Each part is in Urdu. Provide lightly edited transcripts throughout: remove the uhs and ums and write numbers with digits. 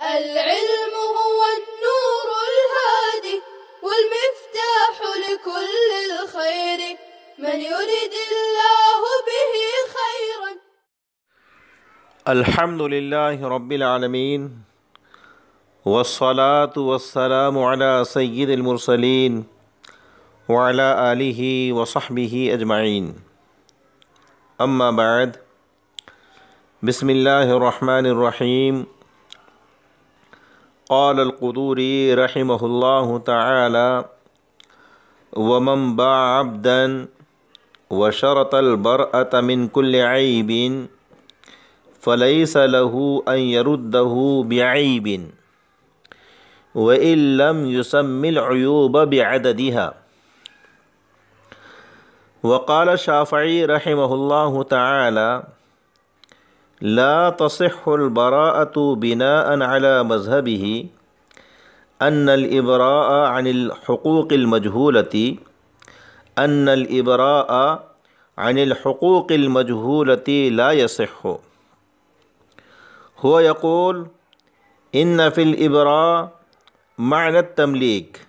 العلم هو النور الهادي والمفتاح لكل الخير من يرد الله به خيرا. الحمد لله رب العالمين والصلاة والسلام على سيد المرسلين وعلى آله وصحبه أجمعين. أما بعد، بسم الله الرحمن الرحيم. قال القدوري رحمه الله تعالى: ومن باع عبدا وشرط البرأة من كل عيب فليس له أن يرده بعيب وإن لم يسم العيوب بعددها. وقال الشافعي رحمه الله تعالى: لا تصح البراءة بناء على مذهبه أن الإبراء عن الحقوق المجهولة لا يصح. هو يقول إن في الإبراء معنى التمليك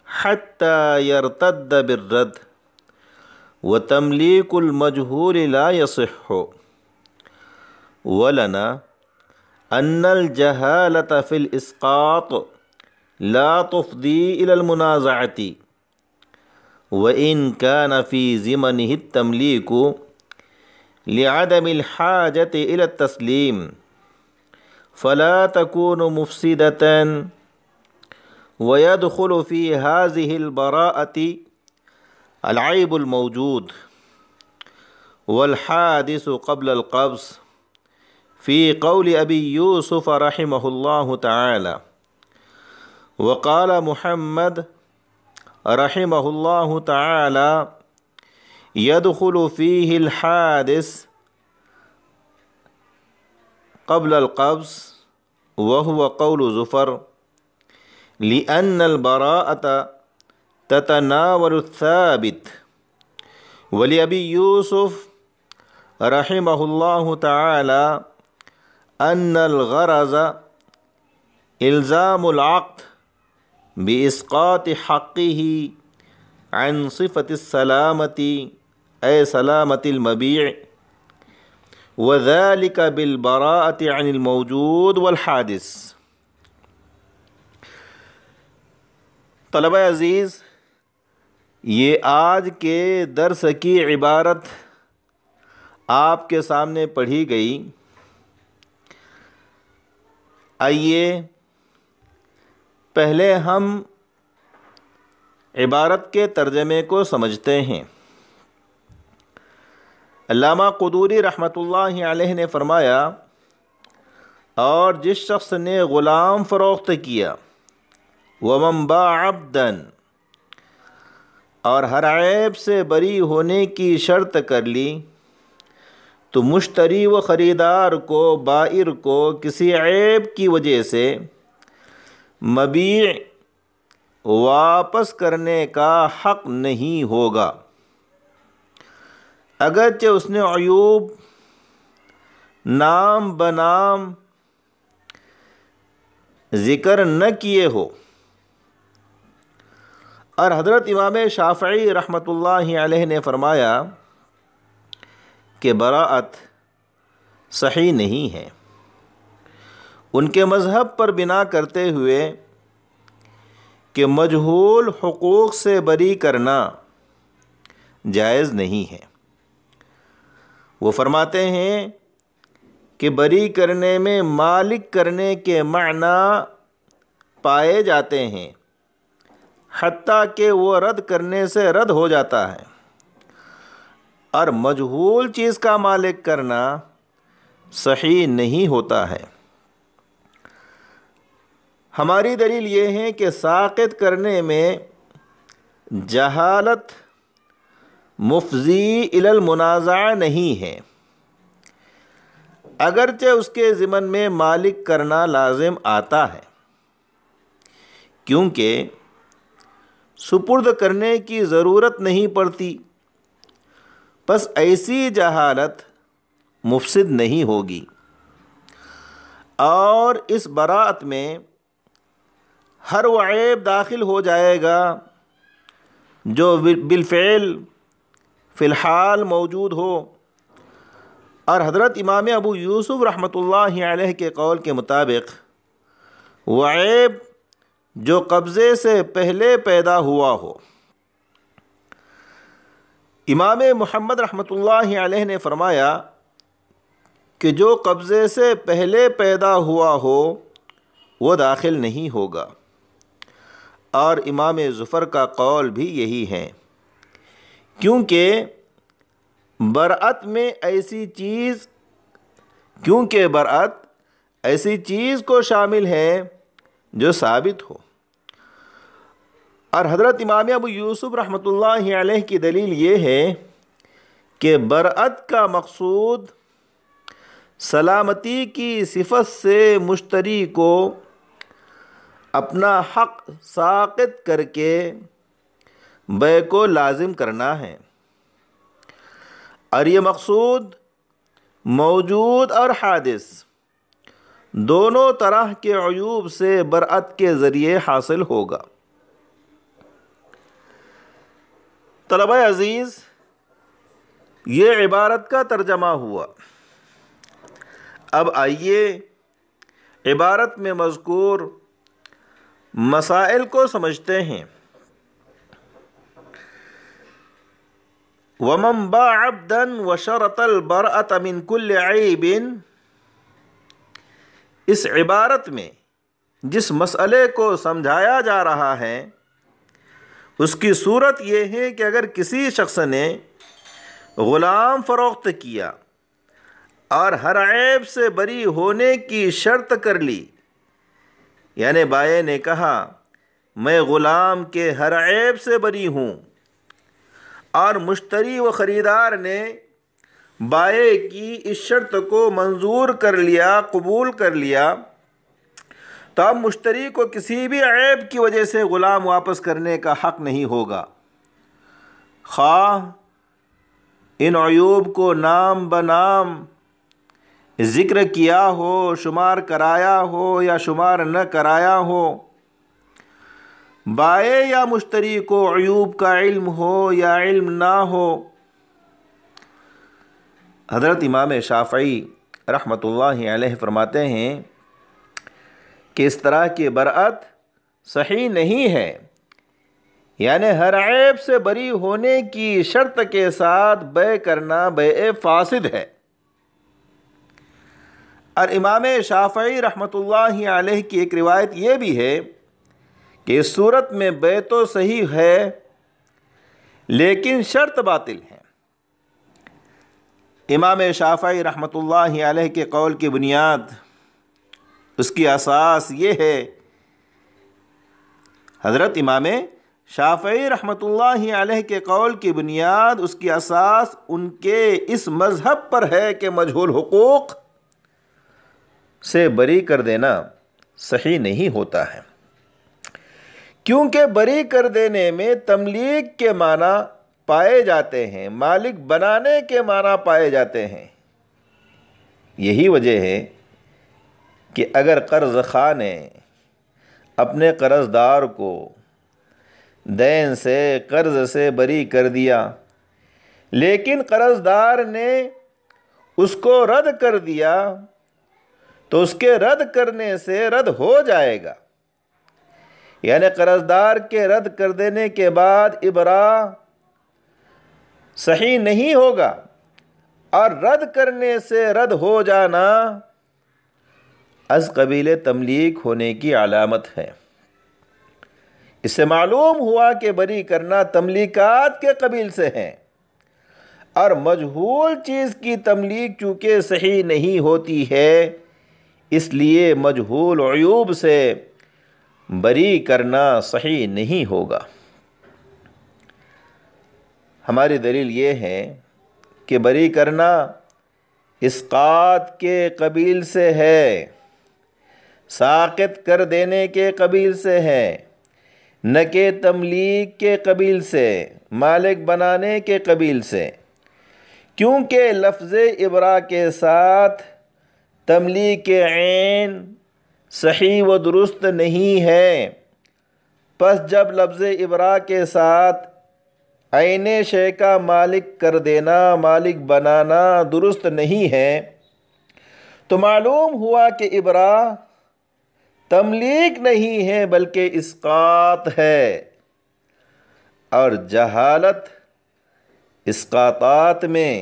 حتى يرتد بالرد، وتمليك المجهول لا يصح. ولنا أن الجهالة في الإسقاط لا تفضي إلى المنازعة، وإن كان في زمنه التمليك لعدم الحاجة إلى التسليم فلا تكون مفسدة. ويدخل في هذه البراءة العيب الموجود والحادث قبل القبض في قول أبي يوسف رحمه الله تعالى. وقال محمد رحمه الله تعالى: يدخل فيه الحادث قبل القبض، وهو قول زفر، لأن البراءة تتناول الثابت. ولأبي يوسف رحمه الله تعالى أن الغرض إلزام العقد بإسقاط حقه عن صفة السلامة أي سلامة المبيع، وذلك بالبراءة عن الموجود والحادث. طلبہ عزیز، یہ آج کے درس کی عبارت آپ کے سامنے پڑھی گئی. آئیے پہلے ہم عبارت کے ترجمے کو سمجھتے ہیں. علامہ قدوری رحمۃ اللہ علیہ نے فرمایا: اور جس شخص نے غلام فروخت کیا، وَمَن بَاعَ عَبْدًا، اور ہر عیب سے بری ہونے کی شرط کر لی، تو مشتری و خریدار کو، بائر کو کسی عیب کی وجہ سے مبیع واپس کرنے کا حق نہیں ہوگا، اگرچہ اس نے عیوب نام بنام ذکر نہ کیے ہو. اور حضرت امام شافعی رحمۃ اللہ علیہ نے فرمایا کہ براءت صحیح نہیں ہے. ان کے مذہب پر بنا کرتے ہوئے کہ مجہول حقوق سے بری کرنا جائز نہیں ہے. وہ فرماتے ہیں کہ بری کرنے میں مالک کرنے کے معنی پائے جاتے ہیں، حتیٰ کہ وہ رد کرنے سے رد ہو جاتا ہے. اور مجہول چیز کا مالک کرنا صحیح نہیں ہوتا ہے. ہماری دلیل یہ ہے کہ ساقط کرنے میں جہالت مفضی الی المنازعہ نہیں ہے، اگرچہ اس کے ضمن میں مالک کرنا لازم آتا ہے، کیونکہ سپرد کرنے کی ضرورت نہیں پڑتی. بس ایسی جہالت مفسد نہیں ہوگی. اور اس براءت میں ہر وہ عیب داخل ہو جائے گا جو بالفعل فی الحال موجود ہو۔ اور حضرت امام ابو یوسف رحمۃ اللہ علیہ کے قول کے مطابق وہ عیب جو قبضے سے پہلے پیدا ہوا ہو۔ امام محمد رحمۃ اللہ علیہ نے فرمایا کہ جو قبضے سے پہلے پیدا ہوا ہو وہ داخل نہیں ہوگا، اور امام ظفر کا قول بھی یہی ہے، کیونکہ برأت ایسی چیز کو شامل ہے جو ثابت ہو۔ اور حضرت امام ابو یوسف رحمۃ اللہ علیہ کی دلیل یہ ہے کہ برأت کا مقصود سلامتی کی صفت سے مشتری کو اپنا حق ساقط کر کے بیع کو لازم کرنا ہے، اور یہ مقصود موجود اور حادث دونوں طرح کے عیوب سے برأت کے ذریعے حاصل ہوگا۔ طلبہ عزیز، یہ عبارت کا ترجمہ ہوا۔ اب آئیے عبارت میں مذکور مسائل کو سمجھتے ہیں۔ وَمَنْ بَاعَ عَبْدًا وَشَرَطَ الْبَرْأَةَ مِنْ كُلِّ عَيْبٍ، اس عبارت میں جس مسئلے کو سمجھایا جا رہا ہے اس کی صورت یہ ہے کہ اگر کسی شخص نے غلام فروخت کیا اور ہر عیب سے بری ہونے کی شرط کر لی، یعنی بائع نے کہا میں غلام کے ہر عیب سے بری ہوں، اور مشتری و خریدار نے بائع کی اس شرط کو منظور کر لیا، قبول کر لیا، تو اب مشتری کو کسی بھی عیب کی وجہ سے غلام واپس کرنے کا حق نہیں ہوگا، خواہ ان عیوب کو نام بنام ذکر کیا ہو، شمار کرایا ہو یا شمار نہ کرایا ہو، بائع یا مشتری کو عیوب کا علم ہو یا علم نہ ہو۔ حضرت امام شافعی رحمۃ اللہ علیہ فرماتے ہیں کہ اس طرح کی برأت صحیح نہیں ہے، یعنی ہر عیب سے بری ہونے کی شرط کے ساتھ بیع کرنا بیع فاسد ہے۔ اور امام شافعی رحمۃ اللہ علیہ کی ایک روایت یہ بھی ہے کہ اس صورت میں بیع تو صحیح ہے لیکن شرط باطل ہے۔ امام شافعی رحمۃ اللہ علیہ کے قول کی بنیاد، اس کی اساس یہ ہے، حضرت امام شافعی رحمۃ اللہ علیہ کے قول کی بنیاد، اس کی اساس ان کے اس مذہب پر ہے کہ مجہول حقوق سے بری کر دینا صحیح نہیں ہوتا ہے، کیونکہ بری کر دینے میں تملیک کے معنی پائے جاتے ہیں، مالک بنانے کے معنی پائے جاتے ہیں۔ یہی وجہ ہے کہ اگر قرض خواہ نے اپنے قرض دار کو دین سے، قرض سے بری کر دیا، لیکن قرض دار نے اس کو رد کر دیا، تو اس کے رد کرنے سے رد ہو جائے گا، یعنی قرض دار کے رد کر دینے کے بعد ابراء صحیح نہیں ہوگا، اور رد کرنے سے رد ہو جانا از قبیل تملیک ہونے کی علامت ہے۔ اس سے معلوم ہوا کہ بری کرنا تملیکات کے قبیل سے ہے، اور مجہول چیز کی تملیک چونکہ صحیح نہیں ہوتی ہے، اس لیے مجہول عیوب سے بری کرنا صحیح نہیں ہوگا۔ ہماری دلیل یہ ہے کہ بری کرنا اسقاط کے قبیل سے ہے، ساقط کر دینے کے قبیل سے ہے، نہ کہ تملیک کے قبیل سے، مالک بنانے کے قبیل سے، کیونکہ لفظ ابراء کے ساتھ تملیک عین صحیح و درست نہیں ہے۔ پس جب لفظ ابرا کے ساتھ عین شے کا مالک کر دینا، مالک بنانا درست نہیں ہے، تو معلوم ہوا کہ ابرا تملیک نہیں ہے بلکہ اسقاط ہے، اور جہالت اسقاطات میں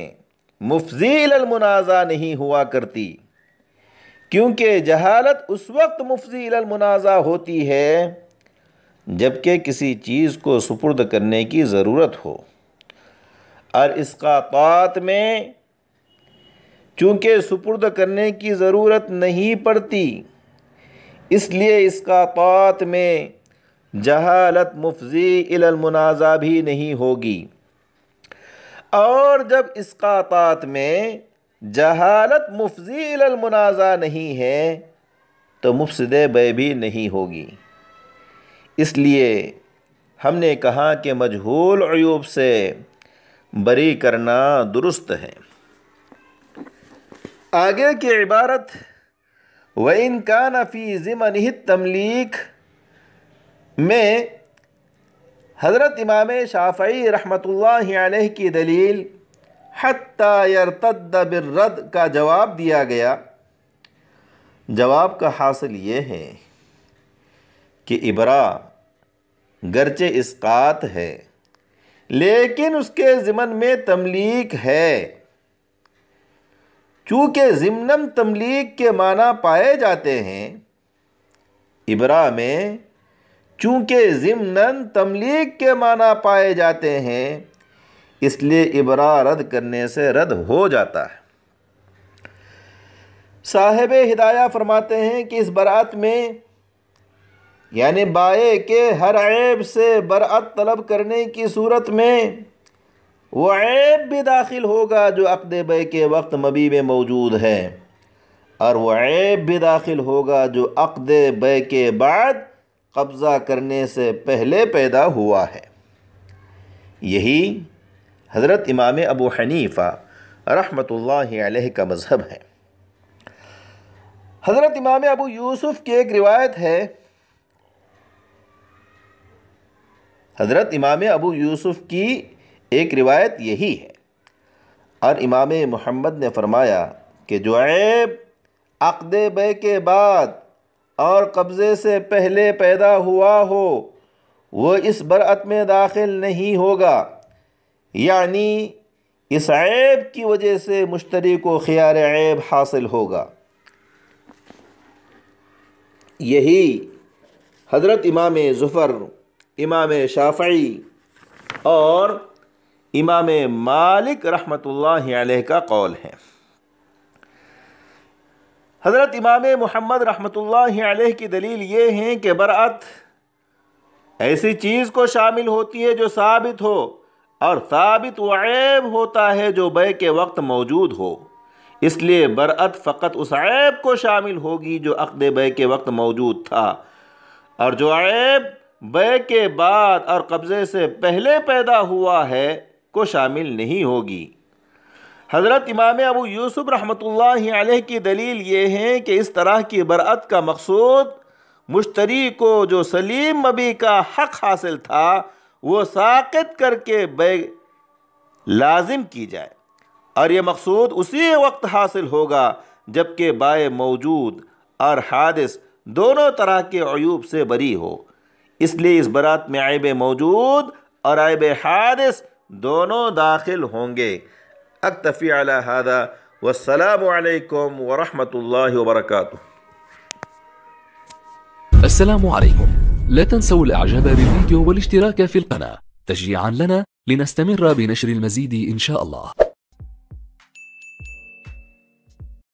مفضی الی المنازع نہیں ہوا کرتی، کیونکہ جہالت اس وقت مفضی الی المنازع ہوتی ہے جبکہ کسی چیز کو سپرد کرنے کی ضرورت ہو، اور اسقاطات میں چونکہ سپرد کرنے کی ضرورت نہیں پڑتی، اس لیے اسقاطات میں جہالت مفضی الی المنازع بھی نہیں ہوگی، اور جب اسقاطات میں جہالت مفضی الی المنازع نہیں ہے تو مفسد بیع بھی نہیں ہوگی۔ اس لیے ہم نے کہا کہ مجہول عیوب سے بری کرنا درست ہے۔ آگے کی عبارت وَإِن كَانَ فِي زِمَنِهِ التَّمْلِيكِ میں حضرت امام شافعی رحمۃ اللہ علیہ کی دلیل حَتَّى يَرْتَدَّ بِالرَّدْ کا جواب دیا گیا۔ جواب کا حاصل یہ ہے کہ ابرا گرچہ اسقاط ہے لیکن اس کے ضمن میں تملیک ہے، چونکہ ضمناً تملیک کے معنی پائے جاتے ہیں، ابرا میں چونکہ ضمناً تملیک کے معنی پائے جاتے ہیں، اس لیے ابرا رد کرنے سے رد ہو جاتا ہے۔ صاحب ہدایہ فرماتے ہیں کہ اس برات میں یعنی بائع کے ہر عیب سے برات طلب کرنے کی صورت میں وہ عیب بھی داخل ہوگا جو عقد بیع کے وقت مبیع میں موجود ہے، اور وہ عیب بھی داخل ہوگا جو عقد بیع کے بعد قبضہ کرنے سے پہلے پیدا ہوا ہے۔ یہی حضرت امام ابو حنیفہ رحمۃ اللہ علیہ کا مذہب ہے۔ حضرت امام ابو یوسف کی ایک روایت ہے، حضرت امام ابو یوسف کی ایک روایت یہی ہے، اور امام محمد نے فرمایا کہ جو عیب عقد بیع کے بعد اور قبضے سے پہلے پیدا ہوا ہو وہ اس برأت میں داخل نہیں ہوگا، یعنی اس عیب کی وجہ سے مشتری کو خیار عیب حاصل ہوگا۔ یہی حضرت امام ظفر، امام شافعی اور امام مالک رحمۃ اللہ علیہ کا قول ہے۔ حضرت امام محمد رحمۃ اللہ علیہ کی دلیل یہ ہے کہ برأت ایسی چیز کو شامل ہوتی ہے جو ثابت ہو، اور ثابت وہ عیب ہوتا ہے جو بیع کے وقت موجود ہو، اس لیے برأت فقط اس عیب کو شامل ہوگی جو عقد بیع کے وقت موجود تھا، اور جو عیب بیع کے بعد اور قبضے سے پہلے پیدا ہوا ہے کو شامل نہیں ہوگی۔ حضرت امام ابو یوسف رحمۃ اللہ علیہ کی دلیل یہ ہے کہ اس طرح کی برأت کا مقصود مشتری کو جو سلیم مبیع کا حق حاصل تھا وہ ساقط کر کے بیع لازم کی جائے، اور یہ مقصود اسی وقت حاصل ہوگا جبکہ بائع موجود اور حادث دونوں طرح کے عیوب سے بری ہو۔ اس لیے اس برات میں عیب موجود اور عیب حادث دونوں داخل ہوں گے۔ اکتفی علی ھذا والسلام علیکم ورحمۃ اللہ وبرکاتہ۔ السلام عليكم. لا تنسوا الاعجاب بالفيديو والاشتراك في القناة تشجيعا لنا لنستمر بنشر المزيد إن شاء الله.